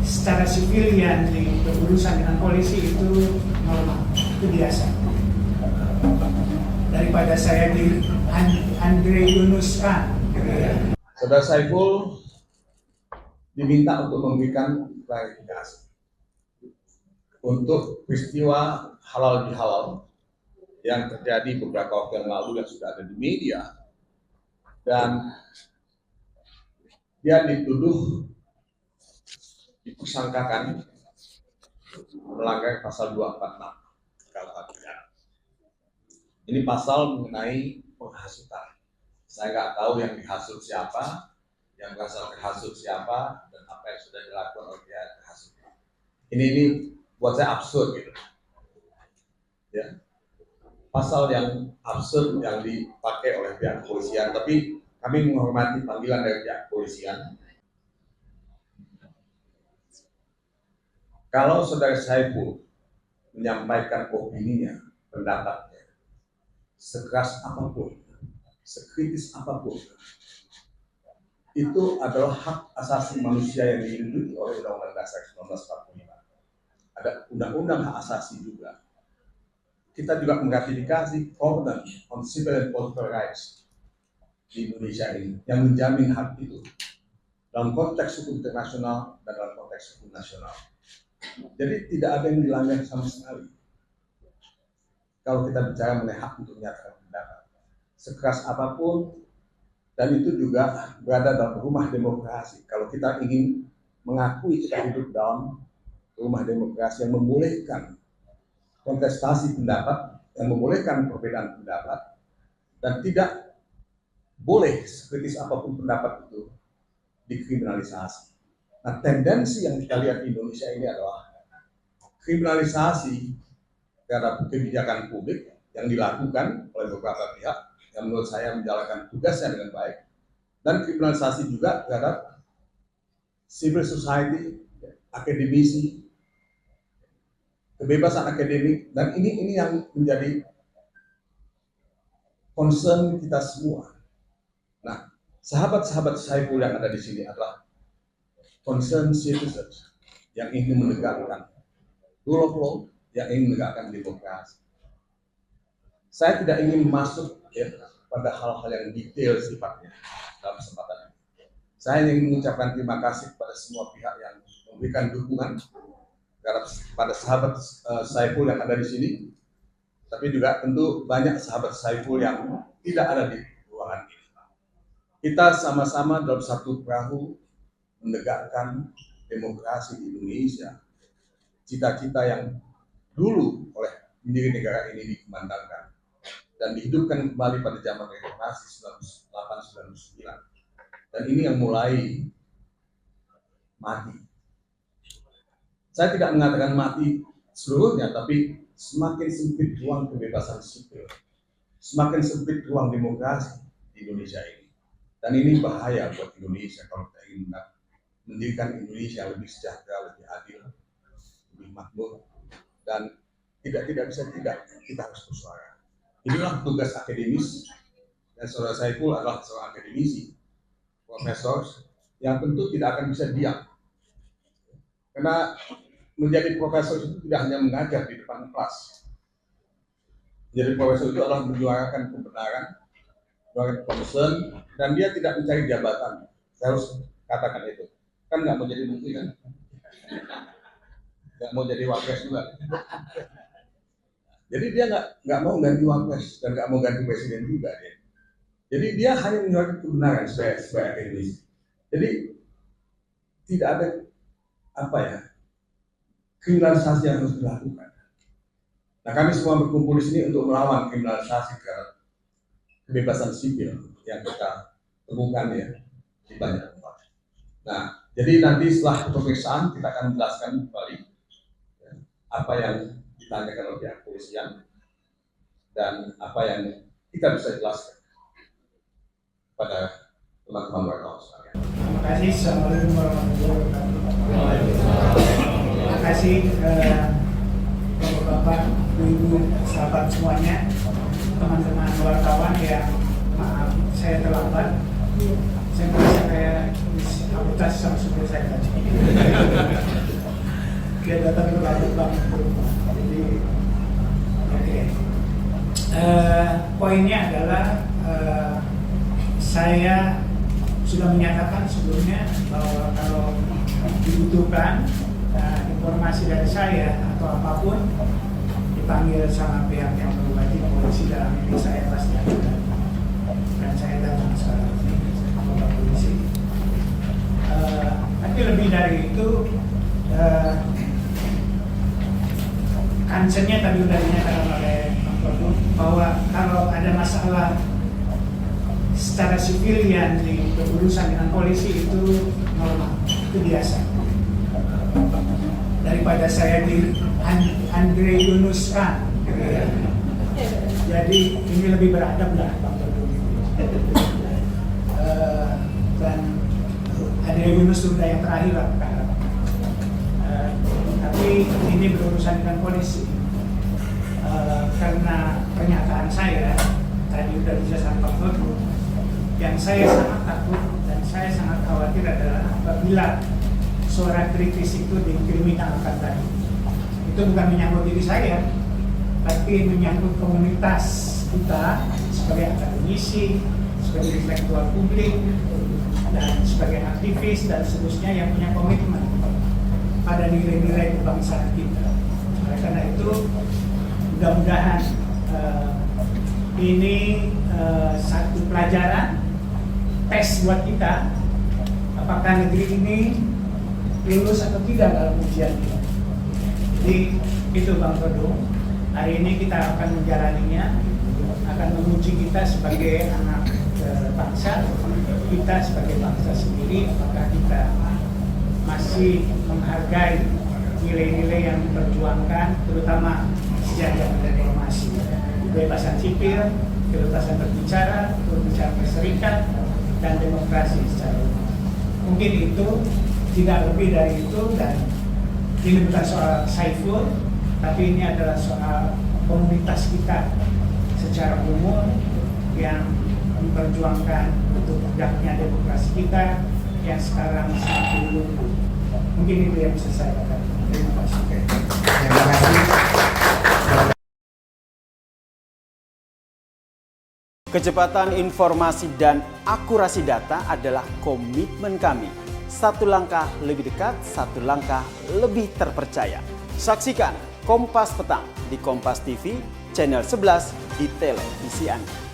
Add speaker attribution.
Speaker 1: secara sipilian di berurusan dengan polisi itu normal, itu biasa. Daripada saya di Andre Yunus Khan.
Speaker 2: Saudara Saiful diminta untuk memberikan klarifikasi untuk peristiwa halal bihalal yang terjadi beberapa waktu yang lalu yang sudah ada di media, dan dia dituduh dipersangkakan melanggar pasal 246 KUH pidana. Ini pasal mengenai penghasutan. Saya nggak tahu yang dihasut siapa, yang berasal terhasut siapa, dan apa yang sudah dilakukan oleh pihak terhasut. Ini buat saya absurd gitu. Ya. Pasal yang absurd yang dipakai oleh pihak kepolisian, tapi kami menghormati panggilan dari pihak kepolisian. Kalau saudara Saiful menyampaikan opininya, pendapatnya, sekeras apapun, sekritis apapun, itu adalah hak asasi manusia yang dilindungi oleh Undang-Undang Dasar 1945. Ada undang-undang hak asasi juga. Kita juga meratifikasi Covenant on Civil and Political Rights di Indonesia ini yang menjamin hak itu dalam konteks hukum internasional dan dalam konteks hukum nasional. Jadi tidak ada yang dilanggar sama sekali kalau kita bicara mengenai hak untuk menyatakan pendapat, sekeras apapun, dan itu juga berada dalam rumah demokrasi. Kalau kita ingin mengakui kita hidup dalam rumah demokrasi yang membolehkan kontestasi pendapat, yang membolehkan perbedaan pendapat, dan tidak boleh sekritis apapun pendapat itu dikriminalisasi. Nah, tendensi yang kita lihat di Indonesia ini adalah kriminalisasi terhadap kebijakan publik yang dilakukan oleh beberapa pihak yang menurut saya menjalankan tugasnya dengan baik, dan kriminalisasi juga terhadap civil society, akademisi, kebebasan akademik, dan ini yang menjadi concern kita semua. Nah, sahabat-sahabat Saiful yang ada di sini adalah concern citizens yang ingin menegakkan rule of law, yang ingin menegakkan demokrasi. Saya tidak ingin masuk pada hal-hal yang detail sifatnya dalam kesempatan ini. Saya ingin mengucapkan terima kasih kepada semua pihak yang memberikan dukungan pada sahabat Saiful yang ada di sini, tapi juga tentu banyak sahabat Saiful yang tidak ada di ruangan ini. Kita sama-sama dalam satu perahu menegakkan demokrasi di Indonesia, cita-cita yang dulu oleh pendiri negara ini dikumandangkan dan dihidupkan kembali pada zaman reformasi 1999. Dan ini yang mulai mati. Saya tidak mengatakan mati seluruhnya, tapi semakin sempit ruang kebebasan sipil, semakin sempit ruang demokrasi di Indonesia ini. Dan ini bahaya buat Indonesia kalau kita ingin mendirikan Indonesia lebih sejahtera, lebih adil, lebih makmur, dan tidak bisa tidak, kita harus bersuara. Inilah tugas akademis, dan saudara Saiful adalah seorang akademisi, profesor, yang tentu tidak akan bisa diam. Karena menjadi profesor itu tidak hanya mengajar di depan kelas. Menjadi profesor itu adalah menyuarakan kebenaran, menyuarakan concern, dan dia tidak mencari jabatan. Saya harus katakan itu. Kan nggak mau jadi menteri kan? Nggak mau jadi wapres juga. Jadi dia nggak mau ganti wapres dan nggak mau ganti presiden juga dia. Jadi dia hanya menyuarakan kebenaran sebagai akademisi. Jadi tidak ada kriminalisasi yang harus dilakukan. Nah, kami semua berkumpul di sini untuk melawan kriminalisasi terhadap kebebasan sipil yang kita temukan di banyak tempat. Nah, jadi nanti setelah pemeriksaan kita akan menjelaskan kembali apa yang ditanyakan oleh pihak kepolisian dan apa yang kita bisa jelaskan pada teman-teman wartawan sekalian.
Speaker 1: Terima kasih. Assalamualaikum warahmatullahi wabarakatuh. Terima kasih Bapak-bapak, ibu, sahabat semuanya, teman-teman wartawan yang maaf saya terlambat. Saya merasa kayak amputasi sama supir saya tadi. dia datang ke Bang. Jadi oke. Poinnya adalah saya sudah menyatakan sebelumnya bahwa kalau dibutuhkan informasi dari saya atau apapun dipanggil sama pihak yang berwajib, polisi dalam ini, saya pasti ada. Dan saya datang sekarang ini kepada polisi. Tapi lebih dari itu, concernnya tadi sudah dinyatakan oleh Bang Todung bahwa kalau ada masalah secara sipilian di berurusan dengan polisi itu normal, itu biasa. Daripada saya di Andre Yunus kan, jadi ini lebih beradab lah Bang Todung. Dan Andre Yunus sudah yang terakhir lah. Tapi ini berurusan dengan polisi. Karena pernyataan saya tadi sudah dijelaskan Pak Todung, yang saya sangat takut dan saya sangat khawatir adalah apabila suara kritis itu dikriminalkan tadi. Itu bukan menyangkut diri saya, tapi menyangkut komunitas kita sebagai akademisi, sebagai intelektual publik, dan sebagai aktivis dan seterusnya yang punya komitmen pada nilai-nilai kebangsaan kita. Oleh karena itu, mudah-mudahan ini satu pelajaran, tes buat kita, apakah negeri ini lulus atau tidak dalam ujian ini. Jadi itu Bang Todung, hari ini kita akan menjalaninya, akan menguji kita sebagai anak bangsa, kita sebagai bangsa sendiri, apakah kita masih menghargai nilai-nilai yang diperjuangkan, terutama sejak zaman reformasi, kebebasan sipil, kebebasan berbicara, kebebasan berserikat, dan demokrasi secara umum. Mungkin itu tidak lebih dari itu, dan ini bukan soal Saiful, tapi ini adalah soal komunitas kita secara umum yang memperjuangkan untuk tegaknya demokrasi kita yang sekarang semakin lumpuh. Mungkin itu yang bisa saya katakan. Terima kasih.
Speaker 3: Terima kasih.
Speaker 4: Kecepatan informasi dan akurasi data adalah komitmen kami. Satu langkah lebih dekat, satu langkah lebih terpercaya. Saksikan Kompas Petang di Kompas TV, channel 11 di televisi Anda.